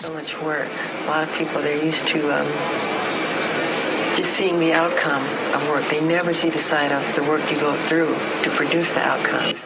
So much work. A lot of people, they're used to just seeing the outcome of work. They never see the side of the work you go through to produce the outcomes.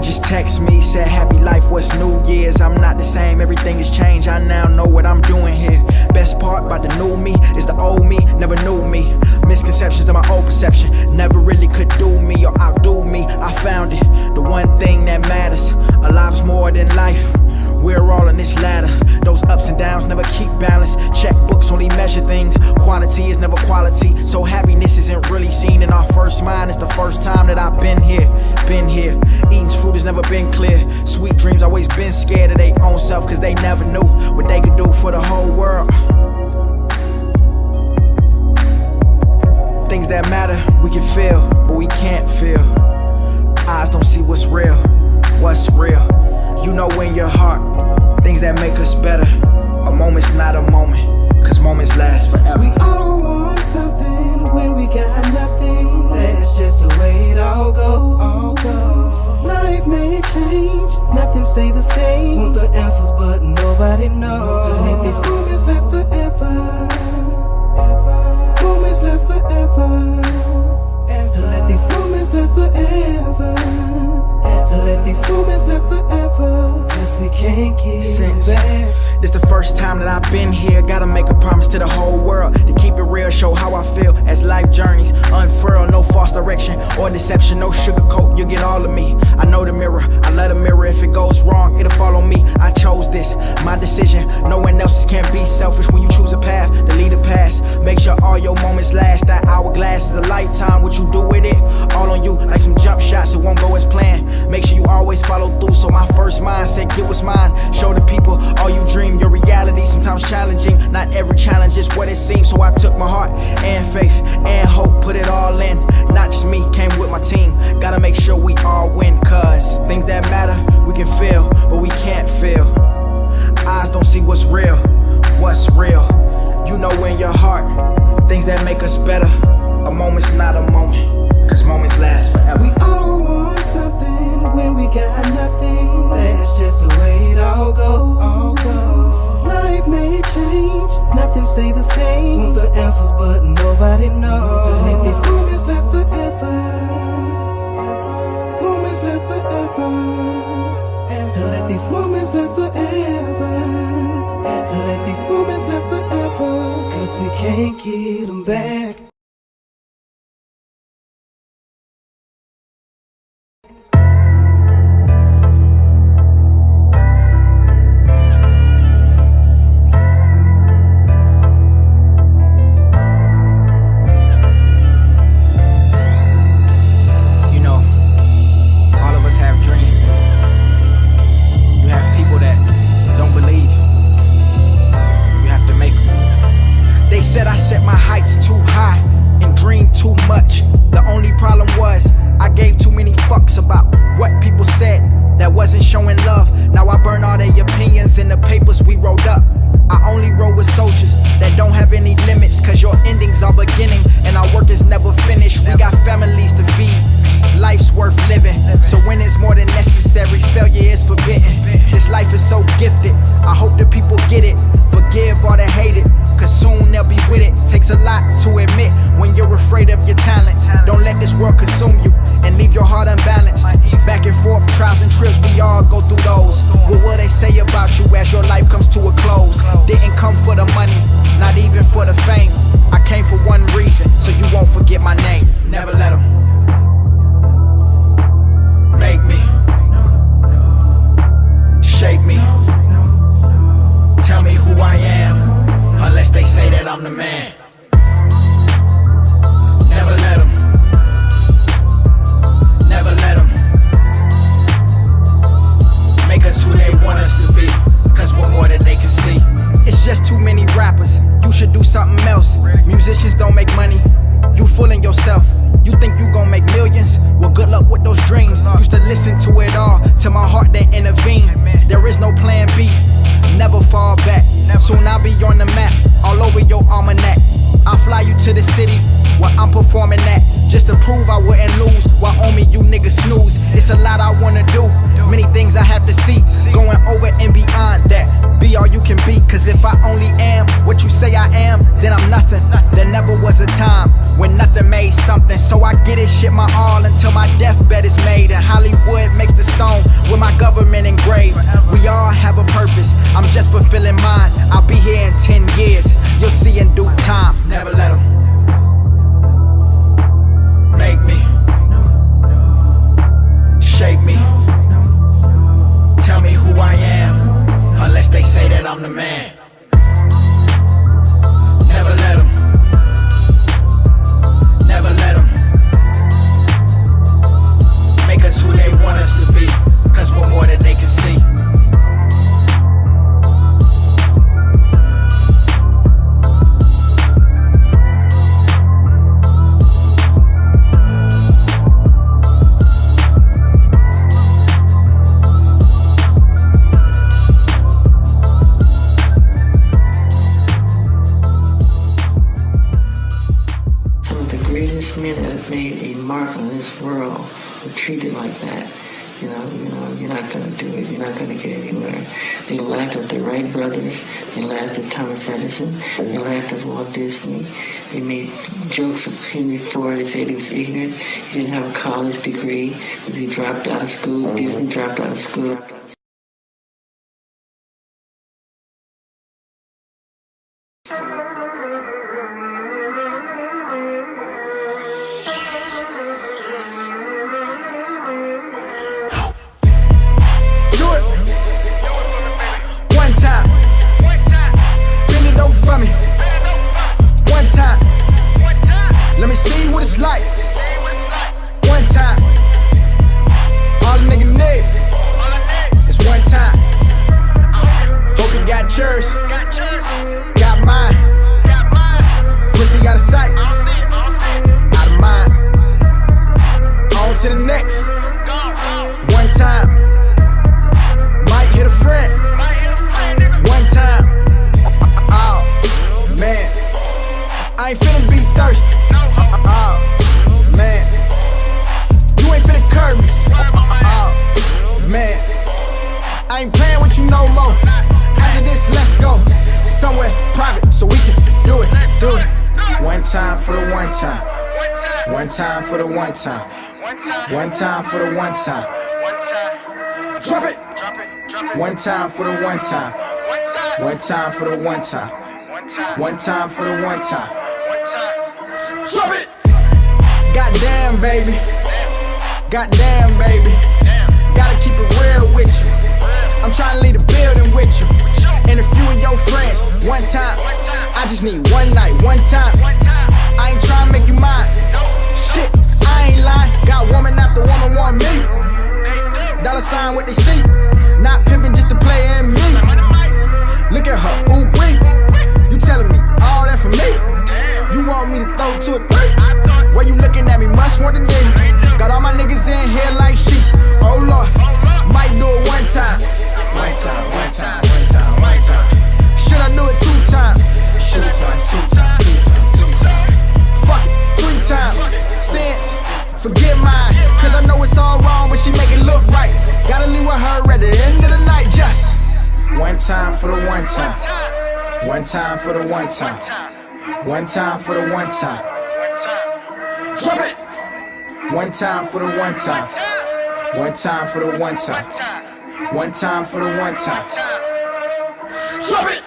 Just text me, said happy life, what's New Year's? I'm not the same, everything has changed, I now know what I'm doing here. Best part about the new me is the old me never knew me. Misconceptions of my old perception never really could do me or outdo me. I found it, the one thing that matters. Alive's more than life. We're all on this ladder. Those ups and downs never keep balance. Checkbooks only measure things. Quantity is never quality. So happiness isn't really seen in our first mind. It's the first time that I've been here. Eating's fruit has never been clear. Sweet dreams always been scared of their own self, cause they never knew what they could do for the whole world. Things that matter, we can feel, but we can't feel. Eyes don't see what's real. What's real? You know in your heart, things that make us better. A moment's not a moment, cause moments last forever. We all want something when we got nothing. That's just the way it all goes. Life may change, nothing stay the same. Want the answers but nobody knows. Make these moments last forever. Moments last forever. Let these moments last forever. Let these moments last forever. Cause we can't keep it back. This the first time that I've been here. Gotta make a promise to the whole world to keep it real, show how I feel as life journeys unfurl. No false direction or deception, no sugarcoat, you'll get all of me. I know the mirror, I love the mirror. If it goes wrong, it'll follow me. I chose this, my decision. No one else's. Can't be selfish when you choose a path to lead a past. Make sure all your moments last. That hourglass is a lifetime. What you do with it, all on you. Like some jump shots, it won't go as planned. Make sure you always follow through. So my first mindset, get what's mine. Show the people all you dream. Your reality sometimes challenging. Not every challenge is what it seems. So I took my heart and faith and hope, put it all in. Not just me, came with my team. Gotta make sure we all win. Cause things that matter, we can feel, but we can't feel. Eyes don't see what's real. What's real? You know in your heart, things that make us better. A moment's not a moment, cause moments last forever. We all want something when we got nothing. That's just the way it all goes. Life may change, nothing stay the same. Want the answers but nobody knows. Make these moments last forever. Moments last forever. Let these moments last forever. Let these moments last forever. Cause we can't get them back. Said I set my heights too high and dreamed too much. The only problem was I gave too many fucks about what people said that wasn't showing love. Now I burn all their opinions in the papers we wrote up. I only roll with soldiers that don't have any limits, cause your endings are beginning and our work is never finished. We got families to feed, life's worth living. So when it's more than necessary, failure is forbidden. This life is so gifted, I hope that people get it. Forgive all that hate it, cause soon they'll be with it. Takes a lot to admit when you're afraid of your talent. Don't let this world consume you and leave your heart unbalanced. Back and forth, trials and trips, we all go through those. What will they say about you as your life comes to a close? Didn't come for the money, not even for the fame. I came for one reason, so you won't forget my name. Never let them make me, shape me, tell me who I am, unless they say that I'm the man. Never let them, never let them make us who they want us to be, cause we're more than they can see. It's just too many rappers, you should do something else. don't make money. You fooling yourself. You think you gon' make millions? Well, good luck with those dreams. Used to listen to it all, till my heart they intervene. There is no plan B, never fall back. Soon I'll be on the map, all over your almanac. I'll fly you to the city where I'm performing at, just to prove I wouldn't lose. While on me you niggas snooze. It's a lot I wanna do, many things I have to see, going over and beyond that. Be all you can be, cause if I only am what you say I am, then I'm nothing. There never was a time when nothing made something, so I get it shit my all until my deathbed is made. And Hollywood makes the stone with my government engraved. We all have a purpose, I'm just fulfilling mine. I'll be here in 10 years, you'll see in due time. Never let them make me, shape me, tell me who I am, unless they say that I'm the man. Never let them, never let them make us who they want us to be, cause we're more than they can see. Men that have made a mark on this world were treated like that. You know, you're not gonna do it, you're not gonna get anywhere. They laughed at the Wright brothers, they laughed at Thomas Edison, they laughed at Walt Disney, they made jokes of Henry Ford. They said he was ignorant, he didn't have a college degree, because he dropped out of school. Disney dropped out of school. Time for the one time. One time for the one time. Drop it. One time for the one time. One time for the one time. One time for the one time. Drop it. Goddamn, baby. Goddamn, baby. Gotta keep it real with you. I'm trying to leave the building with you. And a few of your friends. One time. I just need one night, one time. I ain't trying to make you mine. Shit, I ain't lying. Got woman after woman want me. Dollar sign what they see. Not pimping just to play in me. Look at her, ooh wee. You telling me all that for me? You want me to throw 2 or 3? Why you looking at me? Must want to do. Got all my niggas in here like sheets. Oh Lord, might do it one time. One time, one time, one time, one time. Should I do it 2 times? 2 times, 2 times, 2 times, 2 times. Fuck it, 3 times. Since, forget mine, cause I know it's all wrong, but she make it look right. Gotta leave with her at the end of the night, just one time for the one time. One time for the one time. One time for the one time. Drop it. One time for the one time. One time for the one time. One time for the one time. Drop it.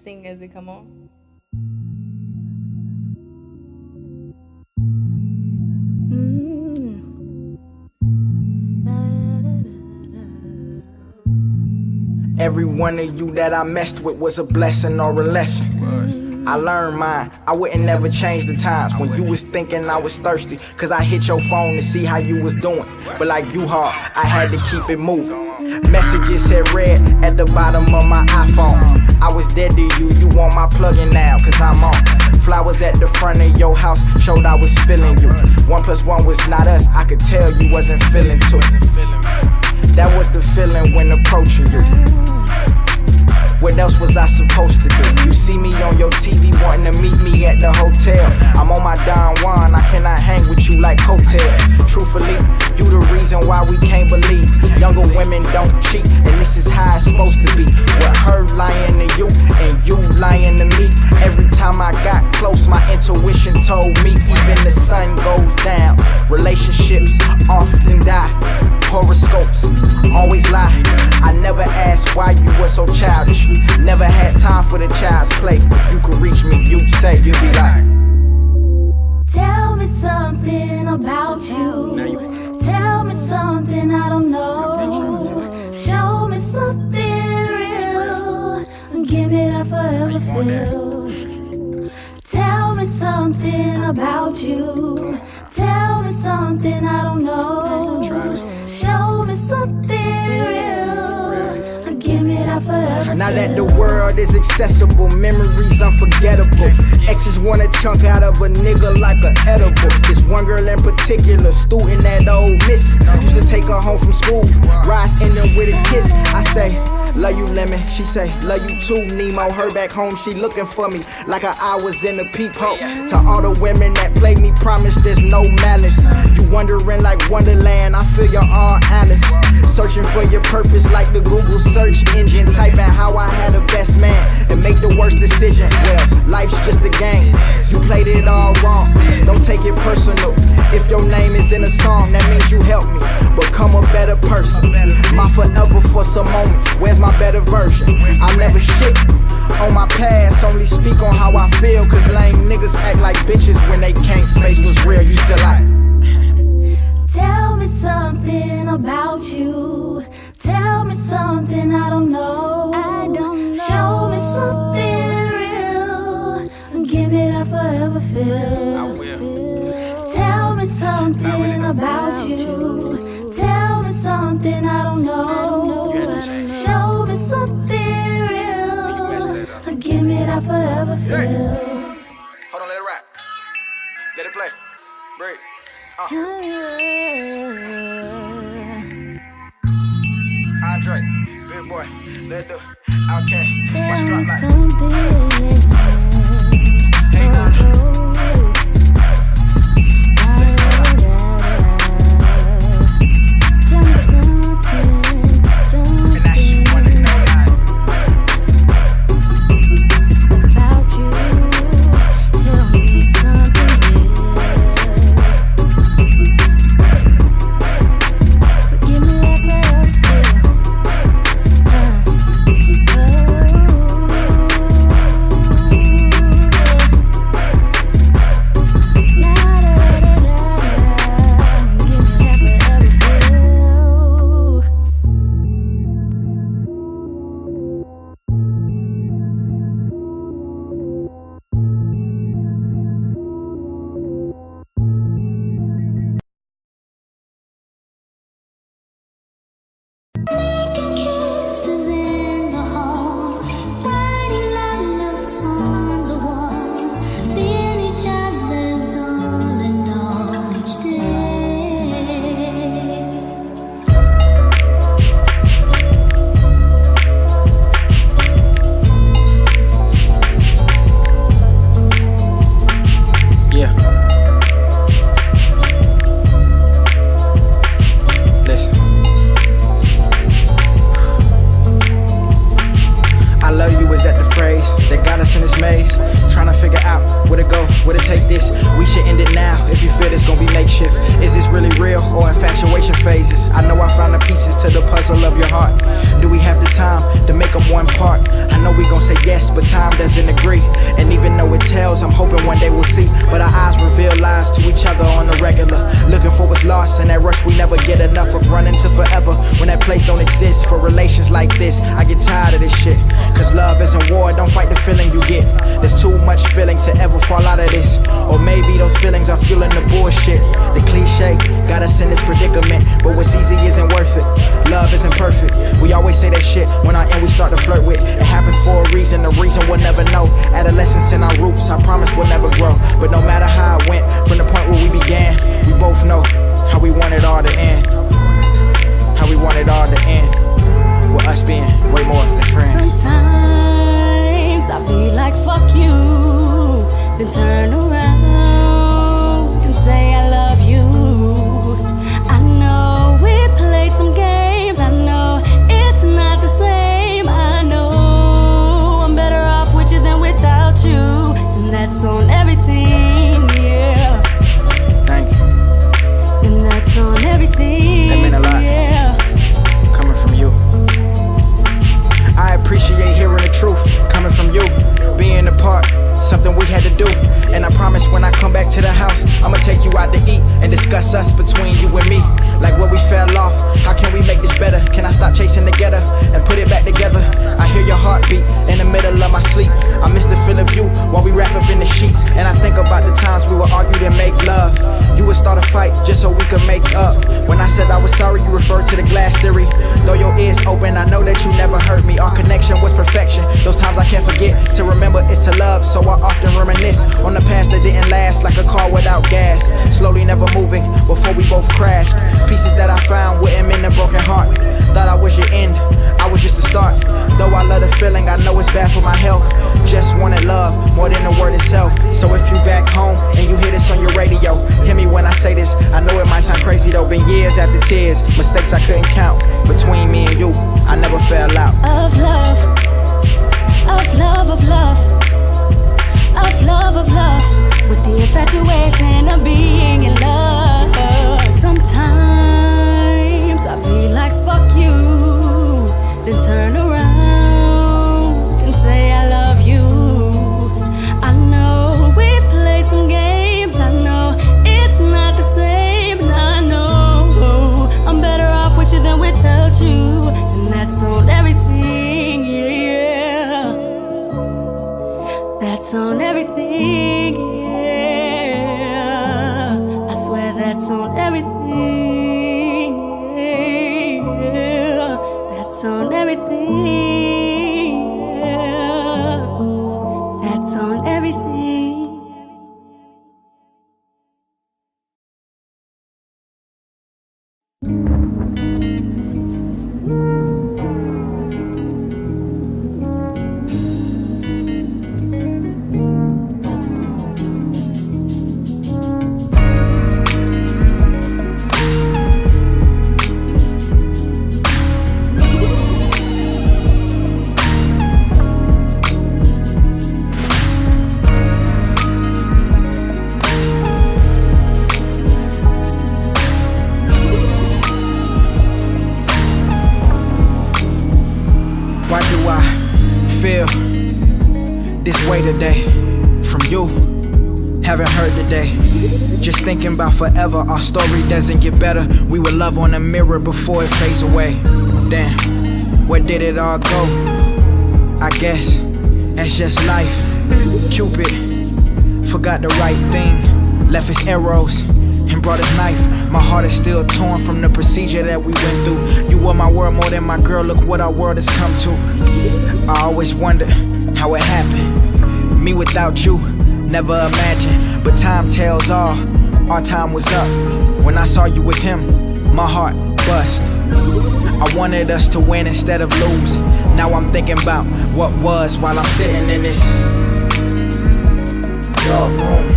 sing as it come on. Every one of you that I messed with was a blessing or a lesson. I learned mine, I wouldn't never change the times when you was thinking I was thirsty, cause I hit your phone to see how you was doing. But like you hard, I had to keep it moving. Messages said red at the bottom of my iPhone. I was dead to you, you want my plug-in now, cause I'm on. Flowers at the front of your house showed I was feeling you. 1 + 1 was not us, I could tell you wasn't feeling too. That was the feeling when approaching you. What else was I supposed to do? You see me on your TV wanting to meet me at the hotel. I'm on my Don Juan, I cannot hang with you like coattails. Truthfully, you the reason why we can't believe younger women don't cheat, and this is how it's supposed to be. With her lying to you and you lying to me. Every time I got close, my intuition told me even the sun goes down. Relationships often die. Horoscopes always lie. I never asked why you were so childish. Never had time for the child's play. If you could reach me, you'd say, you'd be like, tell me something about you. Tell me something I don't know. Show me something real. Give me that forever feel. Tell me something about you. Tell me something I don't know. Show me something real. Give me that forever. Now that the world is accessible, memories unforgettable. Exes want a chunk out of a nigga like an edible. This one girl in particular, student at Ole Miss. Used to take her home from school, rise ending with a kiss. I say, love you, Lemon. She say, love you too, Nemo. Her back home, she looking for me like I was in a peephole. To all the women that play me, promise there's no malice. You wondering like Wonderland, I feel you're all honest. Searching for your purpose like the Google search engine. Typing how I had a best man and make the worst decision. Well, life's just a game. You played it all wrong. Don't take it personal. If your name is in a song, that means you helped me become a better person. My forever for some moments. Where's my better version? I'm never shit on my past, only speak on how I feel. Cause lame niggas act like bitches when they can't face what's real. You still like, tell me something about you. Tell me something I don't know. Show me something real. Give me that forever feel. Tell me something about you. Tell me something I don't know. Show me something real. Give me that forever feel. hold on, let it rap. Let it play. Break. Andre, big boy, let the outcast. Watch drop like. Hey, and that shit wanna know like. About you, tell me something real. Give me that to the puzzle of your heart. Do we have the time to make them one part? I know we gon' say yes, but time doesn't agree. And even though it tells, I'm hoping one day we'll see. But our eyes reveal lies to each other on the regular. Looking for what's lost in that rush we never get enough of. Running to forever when that place don't exist. For relations like this, I get tired of this shit. Cause love isn't war, don't fight the feeling you get. There's too much feeling to ever fall out of this. Or maybe those feelings are fueling the bullshit. The cliche got us in this predicament, but what's easy isn't worth it. Love isn't perfect. We always say that shit when our end we start to flirt with. It happens for a reason, the reason we'll never know. Adolescence in our roots, I promise we'll never grow. But no matter how it went, from the point where we began, we both know how we want it all to end. How we want it all to end, with us being way more than friends. Sometimes I be like, fuck you, then turn around and say I love you. I know we played some games, I know it's not the same. I know I'm better off with you than without you, and that's on everything, yeah. Thank you. And that's on everything. That meant a lot, yeah. Coming from you. I appreciate hearing the truth coming from you. Being apart, something we had to do. And I promise when I come back to the house, I'ma take you out to eat and discuss us between you and me. Like where we fell off, how can we make this better? Can I stop chasing together and put it back together? I hear your heartbeat in the middle of my sleep. I miss the feel of you while we wrap up in the sheets. And I think about the times we would argue and make love. You would start a fight just so we could make up. When I said I was sorry, you referred to the glass theory. Though your ears open, I know that you never hurt me. Our connection was perfection. Those times I can't forget. To remember is to love, so I often reminisce on the past that didn't last, like a car without gas. Slowly never moving before we both crashed. Pieces that I found wouldn't mend a broken heart. Thought I was your end, I was just the start. Though I love the feeling, I know it's bad for my health. Just wanted love more than the word itself. So if you back home and you hear this on your radio, hear me when I say this. I know it might sound crazy though. Been years after tears, mistakes I couldn't count. Between me and you, I never fell out. Of love, of love, of love, of love, of love, with the infatuation of being in love. Sometimes I be like, fuck you, then turn around and say I love you. I know we played some games, I know it's not the same, and I know I'm better off with you than without you, and that's on everything, yeah. That's on everything, yeah. I swear that's on everything, yeah. That's on everything, yeah. That's on everything. Today, from you, haven't heard today. Just thinking about forever, our story doesn't get better. We would love on a mirror before it fades away. Damn, where did it all go? I guess that's just life. Cupid forgot the right thing, left his arrows and brought his knife. My heart is still torn from the procedure that we went through. You were my world more than my girl, look what our world has come to. I always wondered how it happened. Me without you, never imagined. But time tells all, our time was up. When I saw you with him, my heart bust. I wanted us to win instead of lose. Now I'm thinking about what was while I'm sitting in this dark room.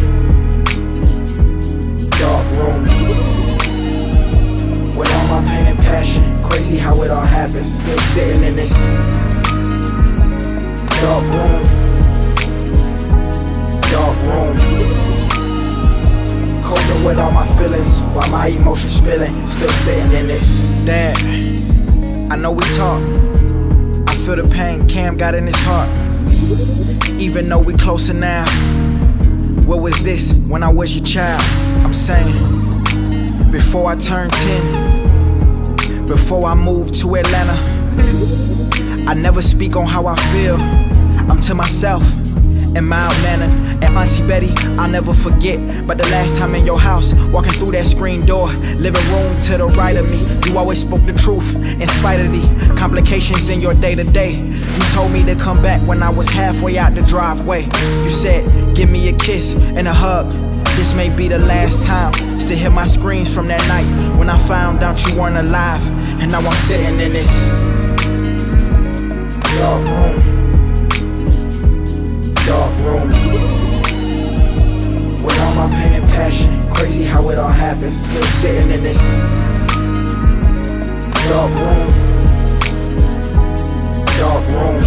Dark room. With all my pain and passion, crazy how it all happens. Still sitting in this dark room. Dark room. Coping with all my feelings while my emotions spilling. Still sitting in this. Dad, I know we talk. I feel the pain Cam got in his heart. Even though we closer now, what was this when I was your child? I'm saying, before I turned 10, before I moved to Atlanta, I never speak on how I feel. I'm to myself in mild manner. And Auntie Betty, I'll never forget. But the last time in your house, walking through that screen door, living room to the right of me, you always spoke the truth in spite of the complications in your day-to-day. You told me to come back when I was halfway out the driveway. You said, give me a kiss and a hug. This may be the last time. Still hear my screams from that night when I found out you weren't alive. And now I'm sitting in this dark room. Dark room. With all my pain and passion. Crazy how it all happens. Still sitting in this dark room. Dark room.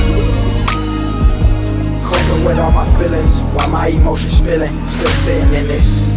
Coping with all my feelings while my emotions spilling. Still sitting in this.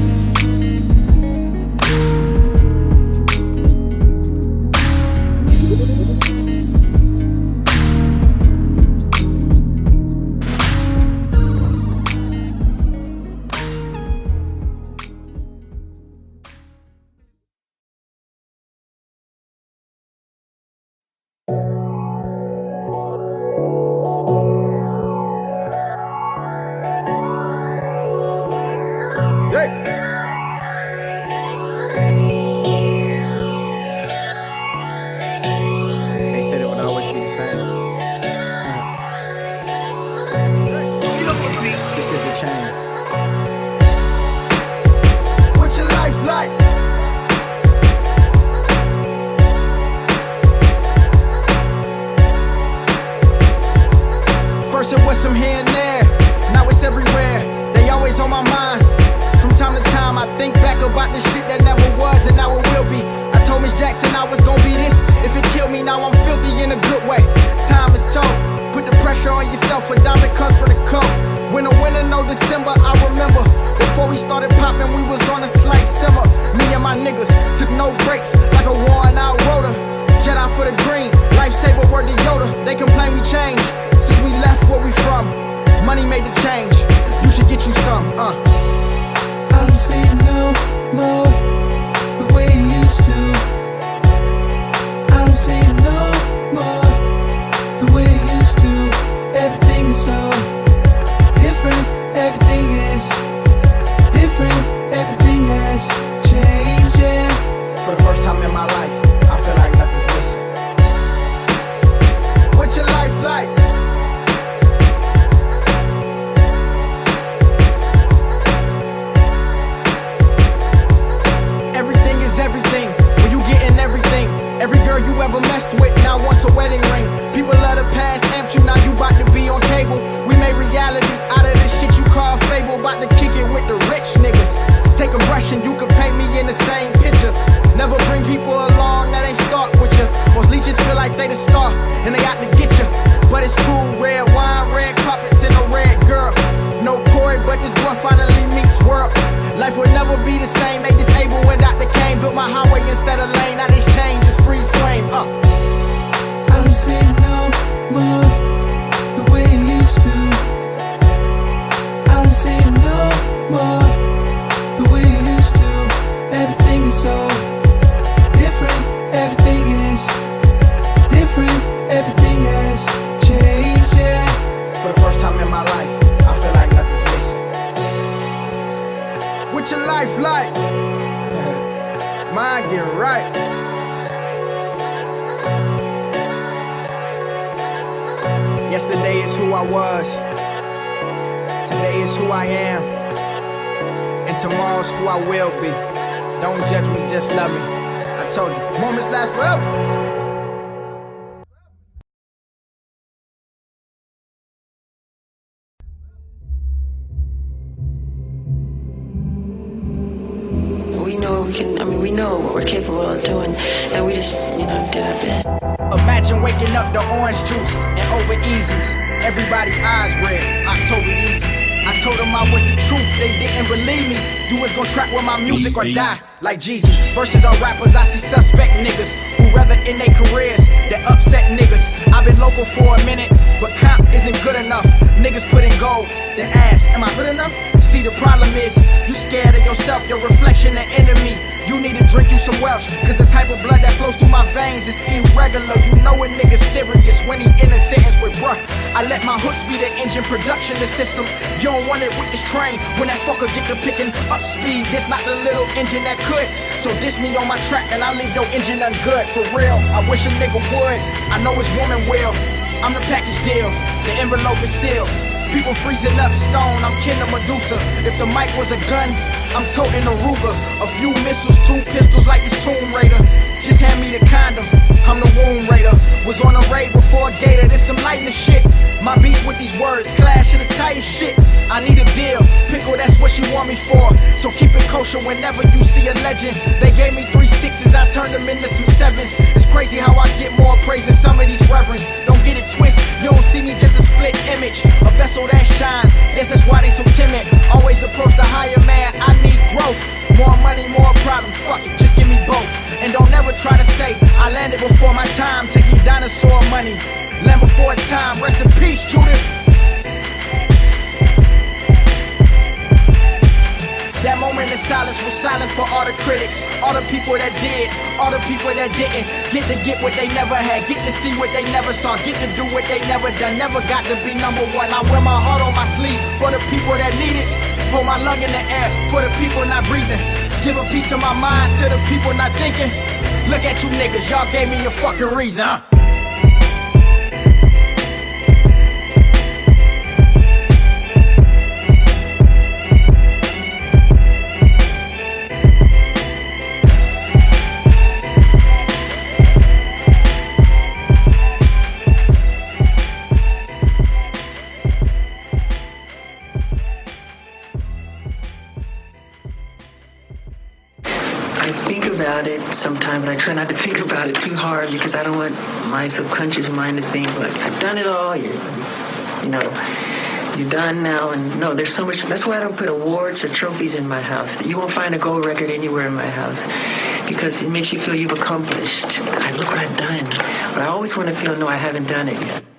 Yesterday is who I was. Today is who I am. And tomorrow's who I will be. Don't judge me, just love me. I told you, moments last forever. We know what we're capable of doing, and we just, did our best. Imagine waking up to orange juice and over easies. Everybody eyes red, October Yeezys. I told them I was the truth, they didn't believe me. You was gon' trap with my music or die like Jesus. Versus on rappers, I see suspect niggas who rather in their careers than upset niggas. I I've been local for a minute, but comp isn't good enough. Niggas put in goals, then ask, am I good enough? See, the problem is, you scared of yourself, your reflection, the enemy. You need to drink you some Welsh, cause the type of blood that flows through my veins is irregular. You know a nigga serious when he in a sentence with bruh. I let my hooks be the engine, production, the system. You don't want it with this train, when that fucker get to picking up speed. This not the little engine that could. So diss me on my track and I leave your engine ungood. For real, I wish a nigga would. I know his woman will. I'm the package deal, the envelope is sealed. People freezing up stone, I'm kin to Medusa. If the mic was a gun, I'm toting a Ruger. A few missiles, 2 pistols like it's Tomb Raider. Just hand me the condom, I'm the womb raider. Was on a raid before a gator, this some lightning shit. My beats with these words, clash of the tight shit. I need a deal, pickle, that's what she want me for. So keep it kosher whenever you see a legend. They gave me 3 6s, I turned them into some 7s. It's crazy how I get more praise than some of these reverends. Don't get it twisted, you don't see me just a split image. A vessel that shines, guess that's why they so timid. Always approach the higher man, I need growth. More money, more problem, fuck it, just give me both. And don't ever try to say, I landed before my time. Taking dinosaur money, land before time. Rest in peace, Julius. That moment of silence was silence for all the critics. All the people that did, all the people that didn't. Get to get what they never had, get to see what they never saw. Get to do what they never done, never got to be number one. I wear my heart on my sleeve for the people that need it. Hold my lung in the air for the people not breathing. Give a piece of my mind to the people not thinking. Look at you niggas, y'all gave me a fucking reason, huh? Sometimes, but I try not to think about it too hard because I don't want my subconscious mind to think like I've done it all. You're done now, and no, there's so much. That's why I don't put awards or trophies in my house. You won't find a gold record anywhere in my house because it makes you feel you've accomplished. Look what I've done, but I always want to feel no, I haven't done it yet.